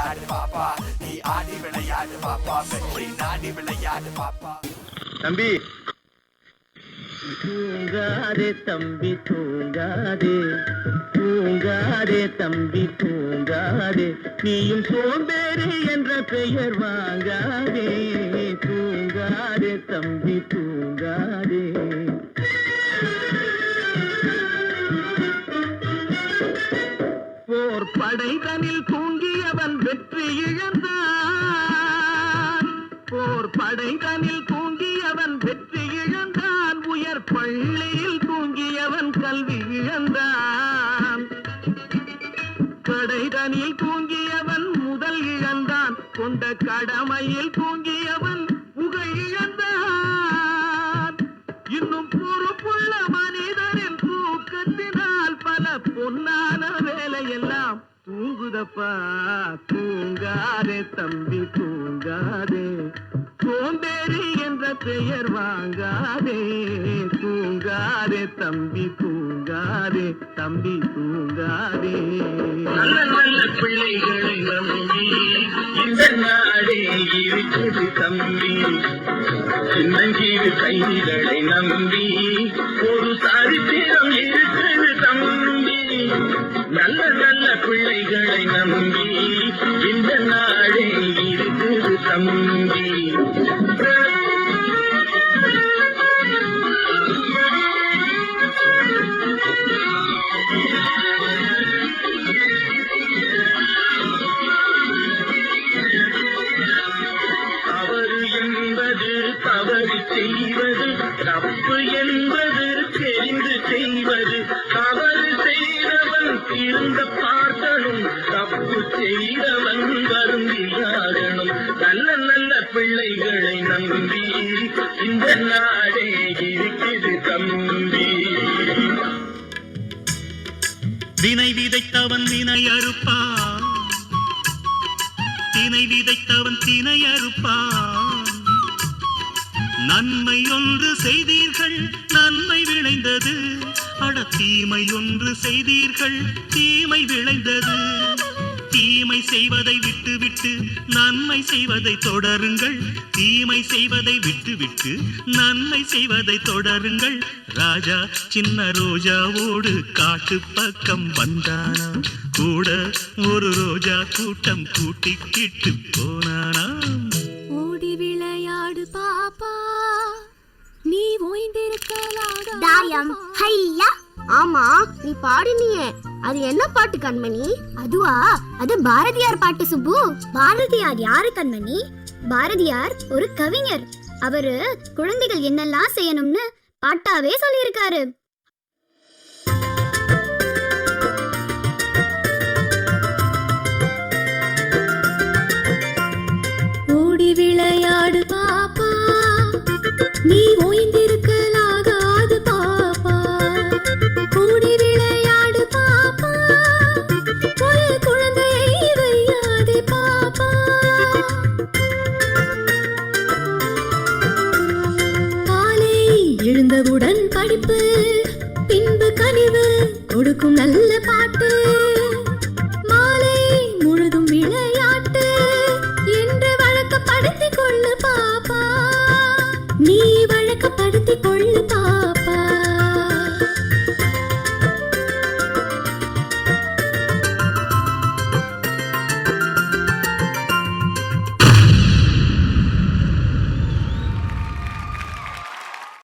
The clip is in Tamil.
விளையாடு பாப்பா, நீ ஆடி விளையாடு பாப்பா, வெற்றி நாடி விளையாடு பாப்பா. தம்பி தூங்காதே தம்பி தூங்காதே, தூங்காதே தம்பி தூங்காதே, நீயும் சோம்பேறி என்ற பெயர் வாங்காதே, தூங்காதே தம்பி தூங்காதே. போர் படைதனில் தூங்கியவன் வெற்றி இழந்தான், போர் படைதனில் தூங்கியவன் வெற்றி இழந்தான், உயர் பள்ளியில் தூங்கியவன் கல்வி இழந்தான், கடைதனில் தூங்கியவன் முதல் இழந்தான், கொண்ட கடமையில் தூங்கியவன் புகழ் இழந்தான். இன்னும் பொறுப்புள்ள மனிதரின் தூக்கத்தினால் பல பொன்னான வேலையெல்லாம் தூங்குதப்பா, தூங்காதே தம்பி தூங்காதே, சோம்பேறி என்ற பெயர் வாங்காதே, தூங்காதே தம்பி தூங்காதே, தம்பி தூங்காதே. நல்ல நல்ல பிள்ளைகளை நம்பி இந்த நாடே இருக்குது தம்பி, சின்னங்கீழ் கைதிகளை நம்பி ஒரு சரித்திரம் இருக்குது தம்பி, நல்ல நல்ல பிள்ளைகளை நம்பி இந்த நாடே இருக்குது தம்பி. தவறு என்பது தவறு செய்வது, தப்பு என்பது தெரிந்து செய்வது, தவறு செய்தவன் திருந்த பார்க்கணும், தப்பு செய்தவன் வருந்தியாகணும். நல்ல நல்ல பிள்ளைகளை நம்பி இந்த நாடே இருக்குது தம்பி. வினை விதைத்தவன் வினை அறுப்பான், தினை விதைத்தவன் தினை அறுப்பான். நன்மை ஒன்று செய்தீர்கள் நன்மை விளைந்தது, அட தீமை ஒன்று செய்தீர்கள் தீமை விளைந்தது. தீமை செய்வதை விட்டுவிட்டு நன்மை செய்வதை தொடருங்கள், தீமை செய்வதை விட்டுவிட்டு நன்மை செய்வதை தொடருங்கள். ராஜா சின்ன ரோஜாவோடு காட்டு பக்கம் வந்தானா, கூட ஒரு ரோஜா கூட்டம் கூட்டிக்கிட்டு போனானா. ஓடி விளையாடு பாப்பா, நீ ஓய்ந்திருக்கலாம். ஹையா, ஆமா நீ பாடினியே, அது என்ன பாட்டு கண்மணி? அதுவா, அது பாரதியார் பாட்டு சுப்பு. பாரதியார் யாரு கண்மணி? பாரதியார் ஒரு கவிஞர். அவரு குழந்தைகள் என்னெல்லாம் செய்யணும்னு பாட்டாவே சொல்லியிருக்காரு. ஓடி விளையாடு பாப்பா, நீ